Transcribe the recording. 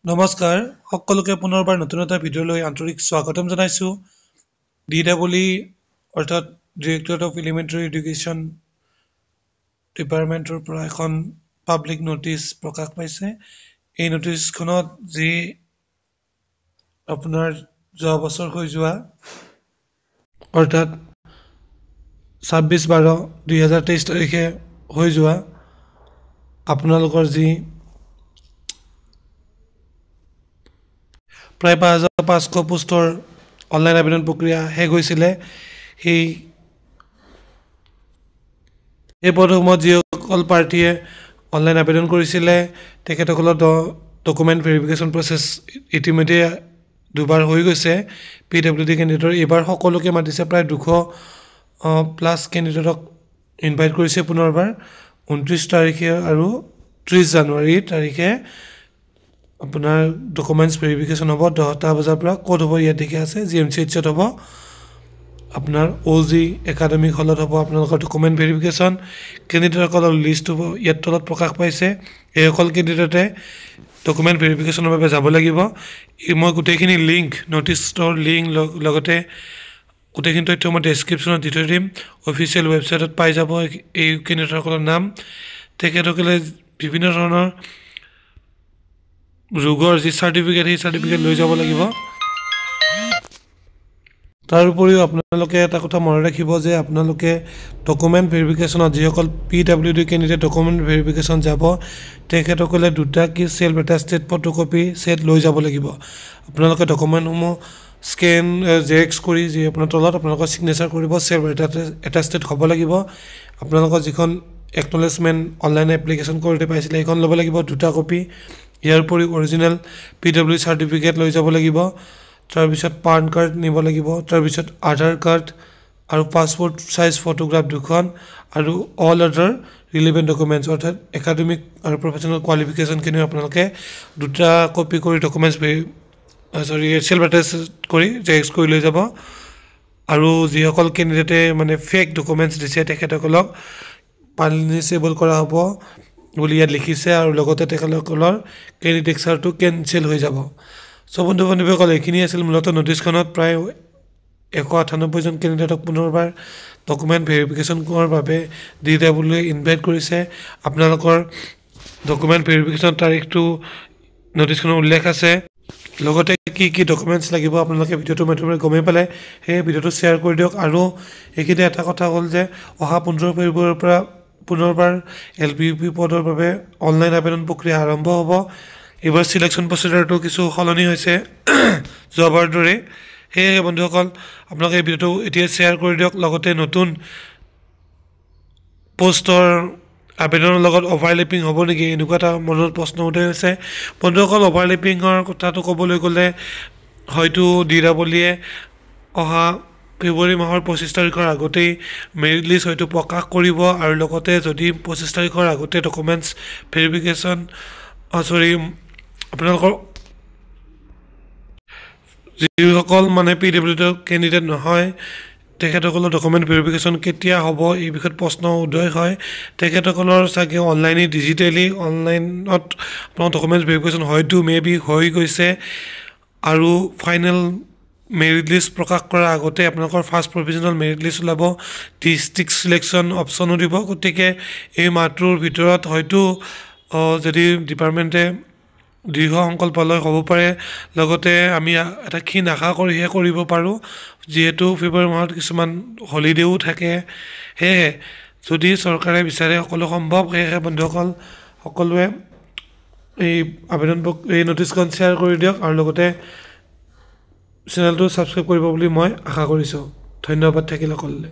নমস্কাৰ সকলোকে পুনৰবাৰ নতুন এটা ভিডিঅ'লৈ আন্তৰিক স্বাগতম জনাইছোঁ DEE অৰ্থাৎ ডিৰেক্টৰেট অফ এলিমেণ্টাৰী এডুকেশ্যন ডিপাৰ্টমেণ্টৰ পৰা এখন পাব্লিক নটিচ প্ৰকাশ পাইছে। এই নটিচখনত যি আপোনাৰ যোৱা বছৰ হৈ যোৱা অৰ্থাৎ 26/12/2023 তাৰিখে হৈ যোৱা আপোনালোকৰ যি প্ৰায় 5500 পোষ্টৰ অনলাইন আবেদন প্ৰক্ৰিয়া শেষ হৈছিলে। এই পদসমূহত যিসকল প্ৰাৰ্থীয়ে অনলাইন আবেদন কৰিছিলে তেখেতসকলৰ ডকুমেণ্ট ভেৰিফিকেশ্যন প্ৰচেছ ইতিমধ্যে দুবাৰ হৈ গৈছে। PWD কেণ্ডিডেটৰ এইবাৰ সকলোকে মাতিছে, প্ৰায় 200+ কেণ্ডিডেটক ইনভাইট কৰিছে পুনৰবাৰ। 29 তাৰিখে আৰু 30 জানুৱাৰী তাৰিখে আপোনাৰ ডকুমেণ্টছ ভেৰিফিকেশ্যন হ'ব 10টা বজাৰ পৰা। ক'ত হ'ব ইয়াত দেখি আছে, GMCHত হ'ব, আপোনাৰ OG একাডেমিক হলত হ'ব আপোনালোকৰ ডকুমেণ্ট ভেৰিফিকেশ্যন। কেণ্ডিডেটসকলৰ লিষ্ট হ'ব ইয়াত তলত প্ৰকাশ পাইছে। এইসকল কেণ্ডিডেটে ডকুমেণ্ট ভেৰিফিকেশ্যনৰ বাবে যাব লাগিব। মই গোটেইখিনি লিংক, নটিচৰ লিংক লগতে গোটেইখিনি তথ্য মই ডেছক্ৰিপশ্যনত দি থৈ দিম। অফিচিয়েল ৱেবছাইটত পাই যাব এই কেণ্ডিডেটসকলৰ নাম। তেখেতসকলে বিভিন্ন ধৰণৰ ৰোগৰ যি চাৰ্টিফিকেট, সেই চাৰ্টিফিকেট লৈ যাব লাগিব। তাৰ উপৰিও আপোনালোকে এটা কথা মনত ৰাখিব যে আপোনালোকে ডকুমেণ্ট ভেৰিফিকেশ্যনত যিসকল PWD কেণ্ডিডেট ডকুমেণ্ট ভেৰিফিকেশ্যন যাব তেখেতসকলে 2টা সেল্ফ এটাষ্টেড ফটোকপি ছেট লৈ যাব লাগিব। আপোনালোকে ডকুমেণ্টসমূহ স্কেন জেৰক্স কৰি যি আপোনাৰ তলত আপোনালোকৰ ছিগনেচাৰ কৰিব, সেল্ফ এটাষ্টেড হ'ব লাগিব। আপোনালোকৰ যিখন একনলেজমেণ্ট অনলাইন এপ্লিকেশ্যন কৰোঁতে পাইছিলে সেইখন ল'ব লাগিব 2টা কপি। ইয়াৰ উপৰি অৰিজিনেল PWD চাৰ্টিফিকেট লৈ যাব লাগিব। তাৰপিছত পান কাৰ্ড নিব লাগিব। তাৰপিছত আধাৰ কাৰ্ড আৰু পাছপোৰ্ট চাইজ ফটোগ্ৰাফ 2খন আৰু অল আদাৰ ৰিলেভেণ্ট ডকুমেণ্টছ অৰ্থাৎ একাডেমিক আৰু প্ৰফেশ্যনেল কোৱালিফিকেশ্যনখিনিও আপোনালোকে 2টা কপি কৰি ডকুমেণ্টছ সেল্ফ এটাষ্টেড কৰি জেৰক্স কৰি লৈ যাব। আৰু যিসকল কেণ্ডিডেটে মানে ফেক ডকুমেণ্টছ দিছে তেখেতসকলক পানিছেবল কৰা হ'ব বুলি ইয়াত লিখিছে, আৰু লগতে তেখেতসকলৰ কেণ্ডিডেটচাৰটো কেঞ্চেল হৈ যাব। বন্ধু বান্ধৱীসকল, এইখিনি আছিল মূলতঃ নটিচখনত। প্ৰায় 198জন কেণ্ডিডেটক পুনৰবাৰ ডকুমেণ্ট ভেৰিফিকেশ্যনৰ বাবে DEE ইনভাইট কৰিছে। আপোনালোকৰ ডকুমেণ্ট ভেৰিফিকেশ্যন তাৰিখটো নটিচখনত উল্লেখ আছে, লগতে কি ডকুমেণ্টছ লাগিব আপোনালোকে ভিডিঅ'টোৰ মাধ্যমেৰে গমেই পালে। সেই ভিডিঅ'টো শ্বেয়াৰ কৰি দিয়ক। আৰু এইখিনি এটা কথা হ'ল যে অহা 15 ফেব্ৰুৱাৰীৰ পৰা পুনৰবাৰ LPUP পদৰ বাবে অনলাইন আবেদন প্ৰক্ৰিয়া আৰম্ভ হ'ব। এইবাৰ চিলেকশ্যন প্ৰচিডাৰটো কিছু সলনি হৈছে যোৱাবাৰ দৰে। সেয়েহে বন্ধুসকল, আপোনালোকে এই ভিডিঅ'টো এতিয়া শ্বেয়াৰ কৰি দিয়ক। লগতে নতুন পোষ্টৰ আবেদনৰ লগত অভাৰলেপিং হ'ব নেকি, এনেকুৱা এটা মনত প্ৰশ্ন উদয় হৈছে। বন্ধুসকল, অভাৰলেপিঙৰ কথাটো ক'বলৈ গ'লে হয়তো DEE অহা ফেব্ৰুৱাৰী মাহৰ 25 তাৰিখৰ আগতেই মেৰিট লিষ্ট হয়তো প্ৰকাশ কৰিব। আৰু লগতে যদি 25 তাৰিখৰ আগতে ডকুমেণ্টছ ভেৰিফিকেশ্যন আপোনালোকৰ যিসকল মানে PWD কেণ্ডিডেট নহয় তেখেতসকলৰ ডকুমেণ্ট ভেৰিফিকেশ্যন কেতিয়া হ'ব এই বিষয়ত প্ৰশ্ন উদয় হয়। তেখেতসকলৰ চাগে অনলাইনে ডিজিটেলি অনলাইনত আপোনাৰ ডকুমেণ্ট ভেৰিফিকেশ্যন হয়তো মেবি হৈ গৈছে, আৰু ফাইনেল মেৰিট লিষ্ট প্ৰকাশ কৰাৰ আগতে আপোনালোকৰ ফাৰ্ষ্ট প্ৰভিজনেল মেৰিট লিষ্ট ওলাব। ডিষ্ট্ৰিক্ট চিলেকশ্যন অপশ্যনো দিব। গতিকে এই মাহটোৰ ভিতৰত হয়তো যদি ডিপাৰ্টমেণ্টে দৃঢ় সংকল্প লয় হ'ব পাৰে। লগতে আমি এটা ক্ষীণ আশা কৰিহে কৰিব পাৰোঁ, যিহেতু ফেব্ৰুৱাৰী মাহত কিছুমান হলিডেও থাকে। সেয়েহে যদি চৰকাৰে বিচাৰে সকলো সম্ভৱ। সেয়েহে বন্ধুসকল, সকলোৱে এই নটিচখন শ্বেয়াৰ কৰি দিয়ক, আৰু লগতে চেনেলটো ছাবস্ক্ৰাইব কৰিব বুলি মই আশা কৰিছোঁ। ধন্যবাদ থাকিল সকলোলৈ।